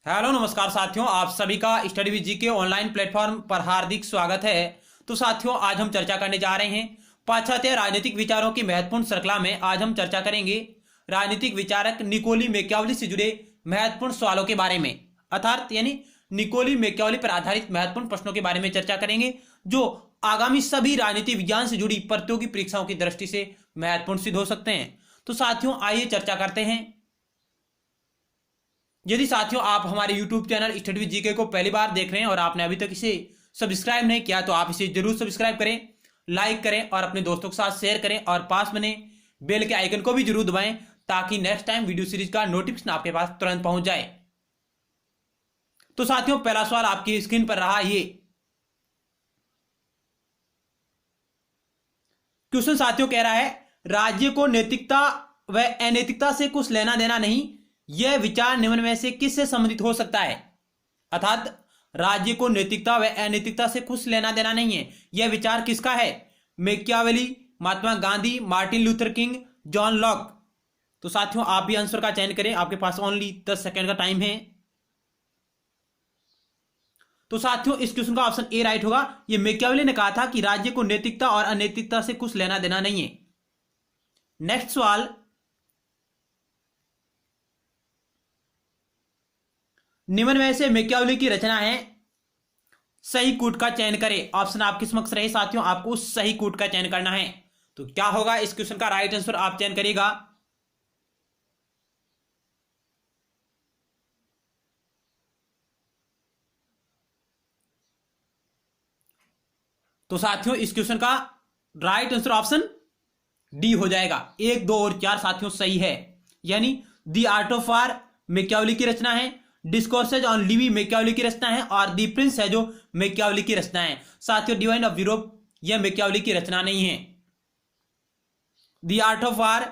Hello नमस्कार साथियों, आप सभी का स्टडी विद जी के ऑनलाइन प्लेटफॉर्म पर हार्दिक स्वागत है। तो साथियों, आज हम चर्चा करने जा रहे हैं पाश्चात्य राजनीतिक विचारों की महत्वपूर्ण श्रृंखला में। आज हम चर्चा करेंगे राजनीतिक विचारक निकोली मैकियावेली से जुड़े महत्वपूर्ण सवालों के बारे में, अर्थात यानी निकोली मैकियावेली पर आधारित महत्वपूर्ण प्रश्नों के बारे में चर्चा करेंगे जो आगामी सभी राजनीति विज्ञान से जुड़ी प्रतियोगी परीक्षाओं की दृष्टि से महत्वपूर्ण सिद्ध हो सकते हैं। तो साथियों, आइए चर्चा करते हैं। यदि साथियों आप हमारे YouTube channel study with GK को पहली बार देख रहे हैं और आपने अभी तक इसे सब्सक्राइब नहीं किया तो आप इसे जरूर सब्सक्राइब करें, लाइक करें और अपने दोस्तों के साथ शेयर करें और पास बने बेल के आइकन को भी जरूर दबाएं ताकि नेक्स्ट टाइम वीडियो सीरीज का नोटिफिकेशन आपके पास तुरंत पहुंच जाए। तो साथियों, पहला सवाल आपकी स्क्रीन पर रहा ये क्वेश्चन। साथियों कह रहा है, राज्य को नैतिकता व अनैतिकता से कुछ लेना देना नहीं, यह विचार निम्न में से किससे संबंधित हो सकता है। अर्थात राज्य को नैतिकता व अनैतिकता से कुछ लेना देना नहीं है, यह विचार किसका है? Machiavelli, Mahatma Gandhi, Martin Luther King, John Locke. तो साथियों आप भी आंसर का चयन करें, आपके पास ओनली 10 सेकंड का टाइम है। तो साथियों इस क्वेश्चन का ऑप्शन ए राइट होगा। यह मैकियावेली ने कहा था कि राज्य को नैतिकता और अनैतिकता से कुछ लेना देना नहीं है। नेक्स्ट सवाल, निम्न में से मैकियावेली की रचना है, सही कूट का चयन करें। ऑप्शन आपके समक्ष रहे साथियों, आपको उस सही कूट का चयन करना है। तो क्या होगा इस क्वेश्चन का राइट आंसर, आप चयन करिएगा। तो साथियों इस क्वेश्चन का राइट आंसर ऑप्शन डी हो जाएगा। 1, 2 और 4 साथियों सही है, यानी the art of war Machiavelli की रचना है, डिस्कोर्सेज ऑन लिवी मैकियावेली की रचना है और दी प्रिंस है जो मैकियावेली की रचना है। साथियों डिवाइन ऑफ यूरोप यह मैकियावेली की रचना नहीं है। The art of war,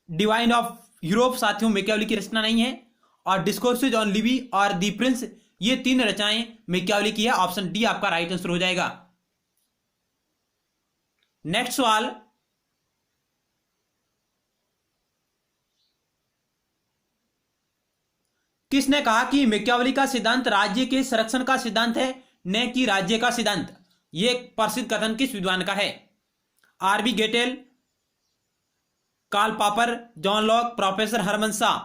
divine of Europe साथियों मैकियावेली की रचना नहीं है और डिस्कोर्सेज ऑन लिवी और दी प्रिंस ये 3 रचनाएं मैकियावेली की है। ऑप्शन डी आपका राइट आंसर हो जाएगा। नेक्स्ट सवाल, किसने कहा कि मैकियावेली का सिद्धांत राज्य के संरक्षण का सिद्धांत है न कि राज्य का सिद्धांत? यह प्रसिद्ध कथन किस विद्वान का है? R B Gettell, Karl Popper, John Locke, professor Herman Shah.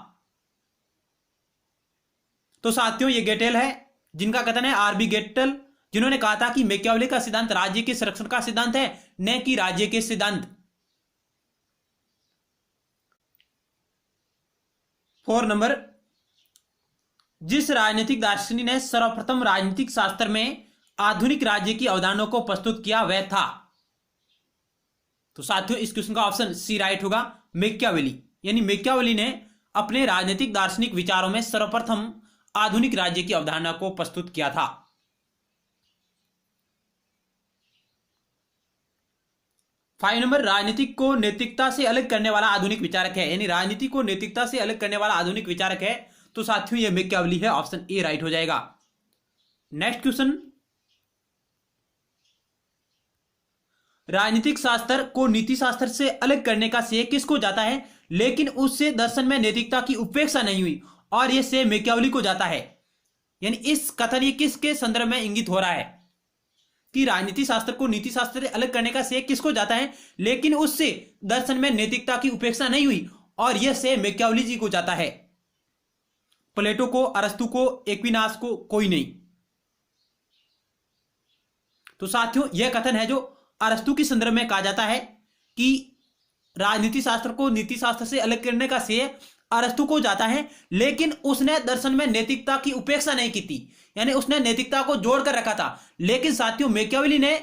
तो साथियों ये गेटेल है जिनका कथन है, आरबी गेटेल, जिन्होंने कहा था कि मैकियावेली का सिद्धांत राज्य के संरक्षण का सिद्धांत है न कि राज्य के सिद्धांत। 4 नंबर, जिस राजनीतिक दार्शनिक ने सर्वप्रथम राजनीतिक शास्त्र में आधुनिक राज्य की अवधारणाओं को प्रस्तुत किया वह था। तो साथियों इस क्वेश्चन का ऑप्शन सी राइट होगा, मैकियावेली। यानी मैकियावेली ने अपने राजनीतिक दार्शनिक विचारों में सर्वप्रथम आधुनिक राज्य की अवधारणा को प्रस्तुत किया था। 5 नंबर, राजनीतिक को नैतिकता से अलग करने वाला आधुनिक विचारक है, यानी राजनीति को नैतिकता से अलग करने वाला आधुनिक विचारक है। तो साथियों ये मैकियावेली है, ऑप्शन ए राइट हो जाएगा। नेक्स्ट क्वेश्चन, राजनीतिक शास्त्र को नीति शास्त्र से अलग करने का श्रेय किसको जाता है, लेकिन उससे दर्शन में नैतिकता की उपेक्षा नहीं हुई, और यह श्रेय मैकियावेली को जाता है। यानी इस कथन ये किसके संदर्भ में इंगित हो रहा है कि राजनीति शास्त्र को नीति शास्त्र से अलग करने का श्रेय किसको जाता है, लेकिन उससे दर्शन में नैतिकता की उपेक्षा नहीं हुई, और यह श्रेय मैकियावेली जी को जाता है। प्लेटो को, अरस्तु को, एक्विनास को कोई नहीं। तो साथियों यह कथन है जो अरस्तु के संदर्भ में कहा जाता है कि राजनीति शास्त्र को नीति शास्त्र से अलग करने का श्रेय अरस्तु को जाता है, लेकिन उसने दर्शन में नैतिकता की उपेक्षा नहीं की थी, यानी उसने नैतिकता को जोड़कर रखा था। लेकिन साथियों मैकियावेली ने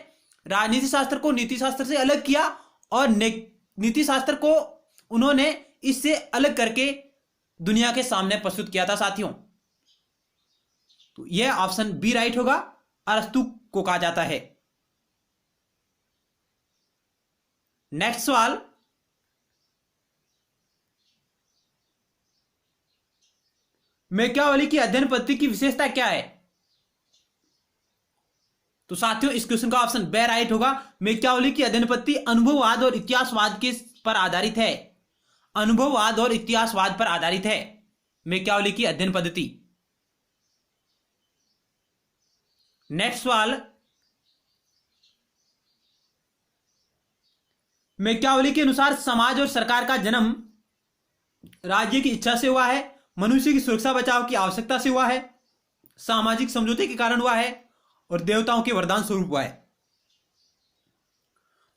राजनीति शास्त्र को नीति शास्त्र से अलग किया और नीति शास्त्र को उन्होंने इससे अलग करके दुनिया के सामने प्रस्तुत किया था साथियों। तो यह ऑप्शन बी राइट होगा, अरस्तु को कहा जाता है। नेक्स्ट सवाल, मैकियावेली की अध्ययन पद्धति की विशेषता क्या है? तो साथियों इस क्वेश्चन का ऑप्शन बी राइट होगा। मैकियावेली की अध्ययन पद्धति अनुभववाद और इतिहासवाद के पर आधारित है। अनुभववाद और इतिहासवाद पर आधारित है। मैकियावेली की अध्ययन पद्धति। नेक्स्ट सवाल, मैकियावेली के अनुसार समाज और सरकार का जन्म राज्य की इच्छा से हुआ है, मनुष्य की सुरक्षा बचाव की आवश्यकता से हुआ है, सामाजिक समझौते के कारण हुआ है, और देवताओं के वरदान स्वरूप हुआ है।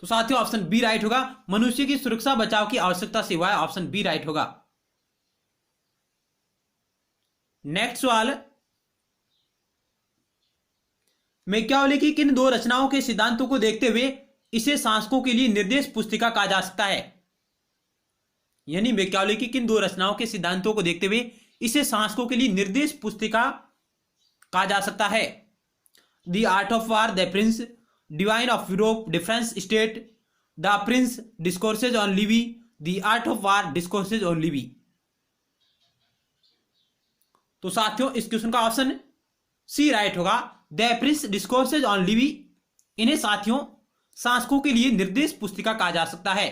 तो साथियों ऑप्शन बी राइट होगा, मनुष्य की सुरक्षा बचाव की आवश्यकता से हुआ है, ऑप्शन बी राइट होगा। नेक्स्ट सवाल, मैकियावेली की किन दो रचनाओं के सिद्धांतों को देखते हुए इसे शासकों के लिए निर्देश पुस्तिका कहा जा सकता है? यानी मैकियावेली की किन दो रचनाओं के सिद्धांतों को देखते हुए इसे शासकों के लिए निर्देश पुस्तिका कहा जा सकता है? The art of war, the Prince, divine of Europe, defence state, the Prince, discourses on Levi, the art of war, discourses on Levi. तो साथियों इस क्वेश्चन का ऑप्शन सी राइट होगा, the Prince, discourses on Levi. इन्हें साथियों शासकों के लिए निर्देश पुस्तिका कहा जा सकता है।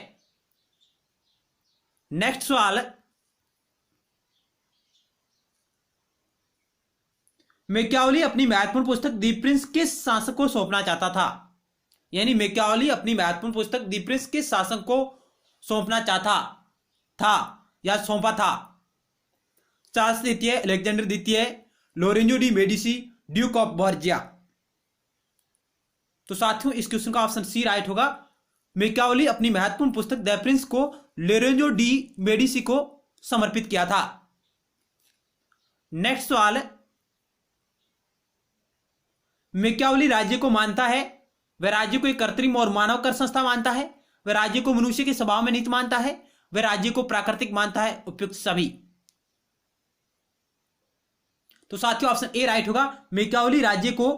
नेक्स्ट सवाल, मैकियावेली अपनी महत्वपूर्ण पुस्तक द प्रिंस किस शासक को सौंपना चाहता था? यानी मैकियावेली अपनी महत्वपूर्ण पुस्तक द प्रिंस किस शासक को सौंपना चाहता था या सौंपा था? चार्ल्स द्वितीय, अलेक्जेंडर द्वितीय, Lorenzo de Medici, duke of Borgia. तो साथियों इस क्वेश्चन का ऑप्शन सी राइट होगा, मैकियावेली अपनी महत्वपूर्ण पुस्तक द प्रिंस को लोरेंजो डी मेडिसी को समर्पित किया था। नेक्स्ट सवाल, मैकियावेली राज्य को मानता है, वह राज्य को एक कृत्रिम और मानव कर संस्था मानता है, वह राज्य को मनुष्य के स्वभाव में निहित मानता है, वह राज्य को प्राकृतिक मानता है, उपयुक्त सभी। तो साथियों ऑप्शन ए राइट होगा, मैकियावेली राज्य को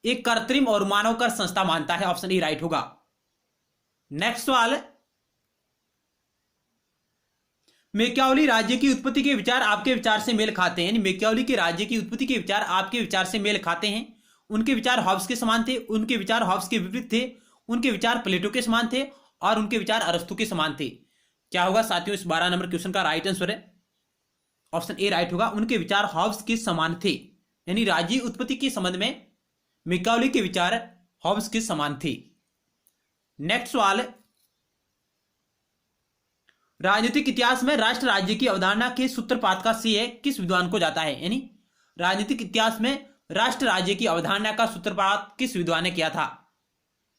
एक कृत्रिम और मानव कर संस्था मानता है, ऑप्शन ए राइट होगा। नेक्स्ट सवाल, मैकियावेली राज्य की उत्पत्ति के विचार आपके विचार से मेल खाते हैं। यानी मैकियावेली के राज्य की उत्पत्ति के विचार आपके विचार से मेल खाते हैं। उनके विचार हॉब्स के समान थे, उनके विचार हॉब्स के विपरीत थे, उनके विचार प्लेटो के समान थे, और उनके विचार अरस्तु के समान थे। क्या होगा साथियों इस 12 नंबर क्वेश्चन का राइट आंसर है ऑप्शन ए राइट होगा, उनके विचार हॉब्स के समान थे। यानी राज्य उत्पत्ति के संबंध में मैकियावेली के विचार हॉब्स के समान थे। नेक्स्ट सवाल, राजनीतिक इतिहास में राष्ट्र राज्य की अवधारणा के सूत्रपात का श्रेय किस विद्वान को जाता है? यानी राजनीतिक इतिहास में राष्ट्र राज्य की अवधारणा का सूत्रपात किस विद्वान ने किया था?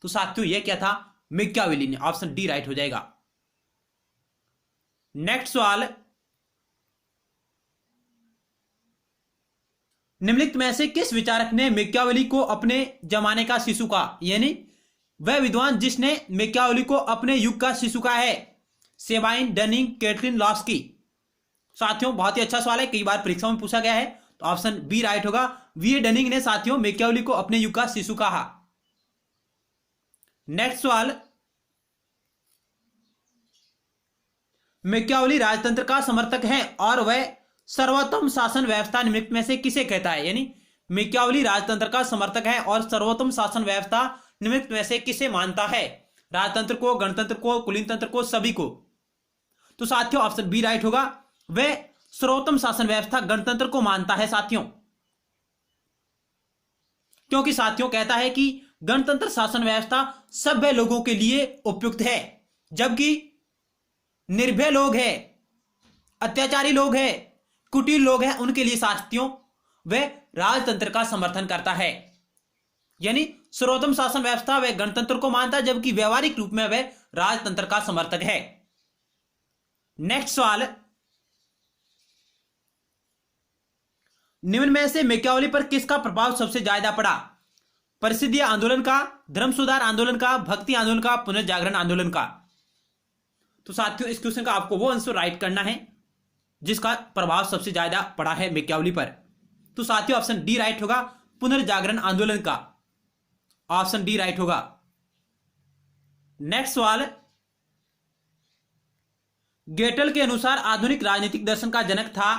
तो साथियों यह क्या था? मैकियावेली ने, ऑप्शन डी राइट हो जाएगा। नेक्स्ट सवाल, निम्नलिखित में से किस विचारक ने मैकियावेली को अपने जमाने का शिशु कहा? यानी वह विद्वान जिसने मैकियावेली को अपने युग का शिशु कहा है? Sabine, Dunning, Caitlin, Laski. साथियों बहुत ही अच्छा सवाल है, कई बार परीक्षा में पूछा गया है, तो ऑप्शन बी राइट होगा, वी ए डनिंग ने साथियों मैकियावेली को अपने युग का शिशु कहा। नेक्स्ट सवाल, मैकियावेली राजतंत्र का समर्थक है और वह सर्वोत्तम शासन व्यवस्था निम्नलिखित में से किसे कहता है? यानी मैकियावेली राजतंत्र का समर्थक है और सर्वोत्तम शासन व्यवस्था निम्नलिखित में से किसे मानता है? राजतंत्र को, गणतंत्र को, कुलीन तंत्र को, सभी को। तो साथियों ऑप्शन बी राइट होगा, वह सर्वोत्तम शासन व्यवस्था गणतंत्र को मानता है साथियों, क्योंकि साथियों कहता है कि गणतंत्र शासन व्यवस्था सभ्य लोगों के लिए उपयुक्त है, जबकि निर्भय लोग हैं, अत्याचारी लोग हैं, कुटिल लोग हैं, उनके लिए साथियों वह राजतंत्र का समर्थन करता है। यानी सर्वोत्तम शासन व्यवस्था वह गणतंत्र को मानता है, जबकि व्यवहारिक रूप में वह राजतंत्र का समर्थक है। नेक्स्ट सवाल, निम्न में से मैकियावेली पर किसका प्रभाव सबसे ज्यादा पड़ा? परिषदीय आंदोलन का, धर्म सुधार आंदोलन का, भक्ति आंदोलन का, पुनर्जागरण आंदोलन का। तो साथियों इस क्वेश्चन का आपको वो आंसर राइट करना है जिसका प्रभाव सबसे ज्यादा पड़ा है मैकियावेली पर। तो साथियों ऑप्शन डी राइट होगा, पुनर्जागरण आंदोलन का, ऑप्शन डी राइट होगा। नेक्स्ट सवाल, गेटल के अनुसार आधुनिक राजनीतिक दर्शन का जनक था?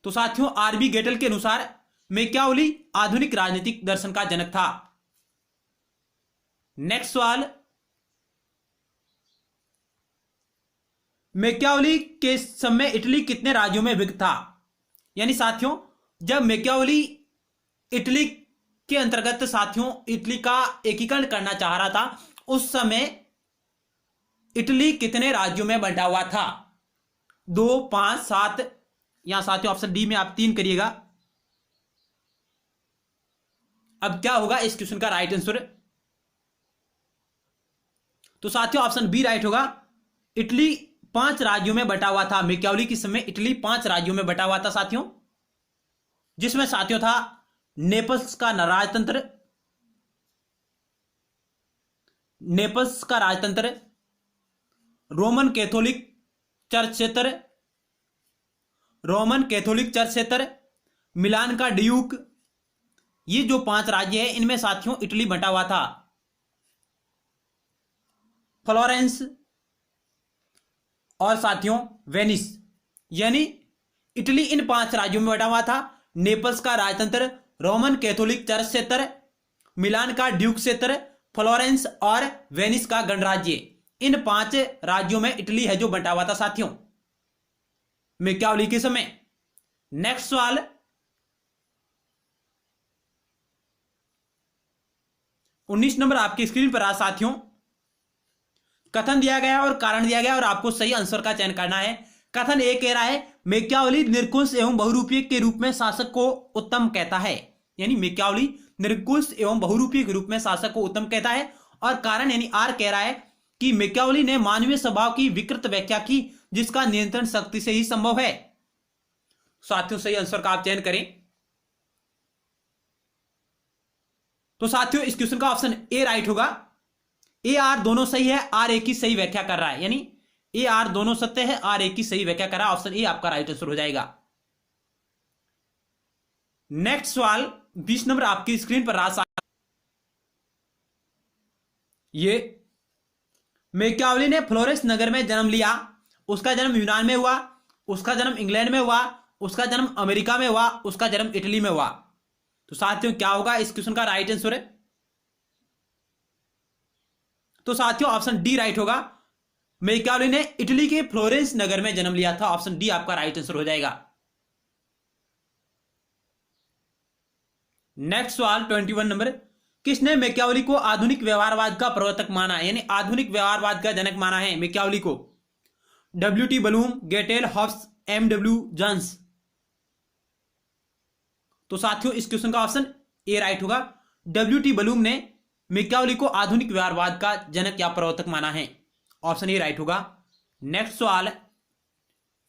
तो साथियों आरबी गेटल के अनुसार मैकियावेली आधुनिक राजनीतिक दर्शन का जनक था। नेक्स्ट सवाल, मैकियावेली के समय इटली कितने राज्यों में विभक्त था? यानी साथियों, जब मैकियावेली इटली के अंतर्गत साथियों इटली का एकीकरण करना चाह रहा था, उस समय इटली कितने राज्यों में बंटा हुआ था? 2, 5, 7। यहां साथियों ऑप्शन डी में आप 3 करिएगा। अब क्या होगा इस क्वेश्चन का राइट आंसर? तो साथियों ऑप्शन बी राइट होगा। इटली 5 राज्यों में बटा हुआ था। मैकियावेली के समय इटली 5 राज्यों में बटा हुआ था साथियों, जिसमें साथियों था नेपल्स का राजतंत्र, नेपल्स का राजतंत्र, रोमन कैथोलिक चर्च क्षेत्र, रोमन कैथोलिक चर्च क्षेत्र, मिलान का ड्यूक। ये जो 5 राज्य है इनमें साथियों इटली बटा हुआ था। फ्लोरेंस और साथियों वेनिस, यानी इटली इन 5 राज्यों में बटा हुआ था। नेपल्स का राजतंत्र, रोमन कैथोलिक चर्च क्षेत्र, मिलान का ड्यूक क्षेत्र, फ्लोरेंस और वेनिस का गणराज्य, इन 5 राज्यों में इटली है जो बटा हुआ था साथियों मैकियावेली के समय। नेक्स्ट सवाल, 19 नंबर आपकी स्क्रीन पर आ साथियों। कथन दिया गया और कारण दिया गया और आपको सही आंसर का चयन करना है। कथन ए कह रहा है मैकियावेली निरंकुश एवं बहुरूपीय के रूप में शासक को उत्तम कहता है। यानी मैकियावेली निरंकुश एवं बहुरूपीय के रूप में शासक को उत्तम कहता है। और कारण यानी आर कह रहा है कि मैकियावेली ने मानवीय स्वभाव की विकृत व्याख्या की, जिसका नियंत्रण शक्ति से ही संभव है। साथियों सही आंसर का आप चयन करें। तो साथियों इस क्वेश्चन का ऑप्शन ए राइट होगा। ए आर दोनों सही है, आर ए की सही व्याख्या कर रहा है, यानी ए आर दोनों सत्य है, आर ए की सही व्याख्या कर रहा है। ऑप्शन ए आपका राइट आंसर हो जाएगा। नेक्स्ट सवाल 20 नंबर आपकी स्क्रीन पर रहा। ये मैकियावेली ने फ्लोरेंस नगर में जन्म लिया। उसका जन्म यूनान में हुआ, उसका जन्म इंग्लैंड में हुआ, उसका जन्म अमेरिका में हुआ, उसका जन्म इटली में हुआ। तो साथियों क्या होगा इस क्वेश्चन का राइट आंसर? है तो साथियों ऑप्शन डी राइट होगा। मैकियावेली ने इटली के फ्लोरेंस नगर में जन्म लिया था। ऑप्शन डी आपका राइट आंसर हो जाएगा। नेक्स्ट सवाल 21 नंबर, किसने मैकियावेली को आधुनिक व्यवहारवाद का प्रवर्तक माना है? यानी आधुनिक व्यवहारवाद का जनक माना है मैकियावेली को। WT Bluhm, Gettell, Hobbes, MW Jones. तो साथियों इस क्वेश्चन का ऑप्शन ए राइट होगा। WT बलूम ने मैकियावेली को आधुनिक व्यवहारवाद का जनक या प्रवर्तक माना है। ऑप्शन ए राइट होगा। नेक्स्ट सवाल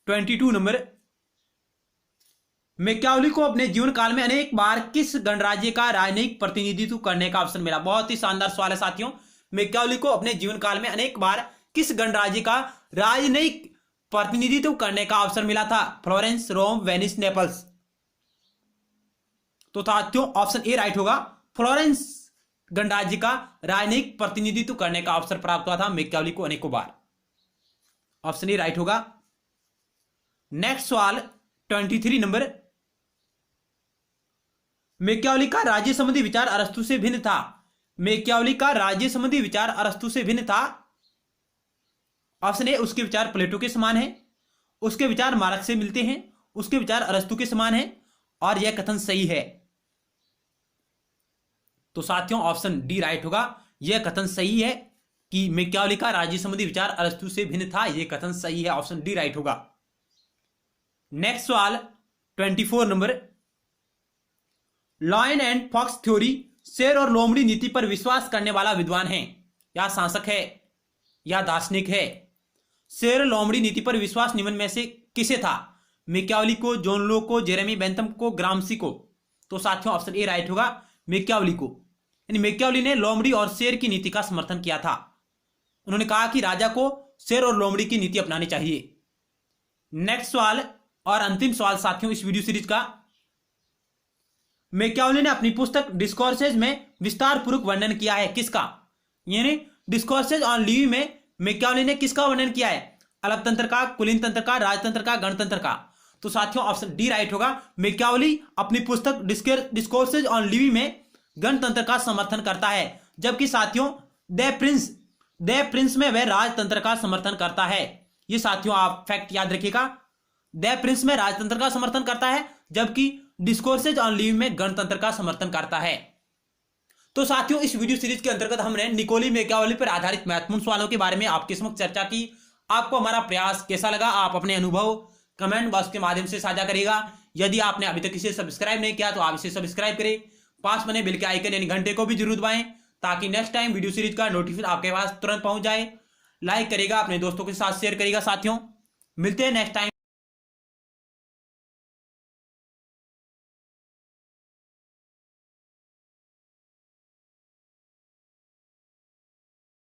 22 नंबर, मैकियावेली को अपने जीवन काल में अनेक बार किस गणराज्य का राजनयिक प्रतिनिधित्व करने का अवसर मिला? बहुत ही शानदार सवाल है साथियों। मैकियावेली को अपने जीवन काल में अनेक बार किस गणराज्य का राजनयिक प्रतिनिधित्व करने का अवसर मिला था? फ्लोरेंस, रोम, वेनिस, नेपल्स। तो साथियों ऑप्शन ए राइट होगा। फ्लोरेंस गणराज्य का राजनयिक प्रतिनिधित्व करने का अवसर प्राप्त हुआ था मैकियावेली को अनेकों बार। ऑप्शन ए राइट होगा। नेक्स्ट सवाल 23 नंबर, मैकियावेली का राज्य संबंधी विचार अरस्तु से भिन्न था। मैकियावेली का राज्य संबंधी विचार अरस्तु से भिन्न था। ऑप्शन ए उसके विचार प्लेटो के समान है, उसके विचार मार्क्स से मिलते हैं, उसके विचार अरस्तु के समान है, और यह कथन सही है। तो साथियों ऑप्शन डी राइट होगा। यह कथन सही है कि मैकियावेली का राज्य संबंधी विचार अरस्तु से भिन्न था। यह कथन सही है। ऑप्शन डी राइट होगा। नेक्स्ट सवाल 24 नंबर, लॉयन एंड फॉक्स थ्योरी शेर और लोमड़ी नीति पर विश्वास करने वाला विद्वान है या शासक है या दार्शनिक है? शेर लोमड़ी नीति पर विश्वास निम्न में से किसे था? मैकियावेली को, जॉन लोक को, जेरेमी बेंथम को, ग्राम्सी को? तो साथियों ऑप्शन ए राइट होगा। मैकियावेली को, यानी मैकियावेली ने लोमड़ी और शेर की नीति का समर्थन किया था। उन्होंने कहा कि राजा को शेर और लोमड़ी की नीति अपनानी चाहिए। नेक्स्ट सवाल और अंतिम सवाल साथियों इस वीडियो सीरीज का, मैकियावेली ने अपनी पुस्तक डिस्कोर्सेज में विस्तार पूर्वक वर्णन किया है किसका? यानी डिस्कोर्सेज ऑन लिविंग में मैकियावेली ने किसका वर्णन किया है? अलग तंत्र का, कुलीन तंत्र का, राजतंत्र का, गणतंत्र का? तो साथियों ऑप्शन डी राइट होगा। मैकियावेली अपनी पुस्तक डिस्कोर्सेज ऑन लिविंग में गणतंत्र का समर्थन करता है, जबकि साथियों द प्रिंस में वह राजतंत्र का समर्थन करता है। ये साथियों आप फैक्ट याद रखिएगा। द प्रिंस में राजतंत्र का समर्थन करता है, जबकि डिस्कोर्सेज ऑन लीव में गणतंत्र का समर्थन करता है। तो साथियों इस वीडियो सीरीज के अंतर्गत हमने निकोली मैकियावेली पर आधारित महत्वपूर्ण सवालों के बारे में आपके समक्ष चर्चा की। आपको हमारा प्रयास कैसा लगा, आप अपने अनुभव कमेंट बॉक्स के माध्यम से साझा करिएगा। यदि आपने अभी तक इसे सब्सक्राइब नहीं किया तो आप इसे सब्सक्राइब करें, पास बने बेल के आइकन यानी घंटे को भी जरूर दबाएं, ताकि नेक्स्ट टाइम वीडियो सीरीज का नोटिफिकेशन आपके पास तुरंत पहुंच जाए। लाइक करेगा, अपने दोस्तों के साथ शेयर करेगा। साथियों मिलते हैं नेक्स्ट टाइम।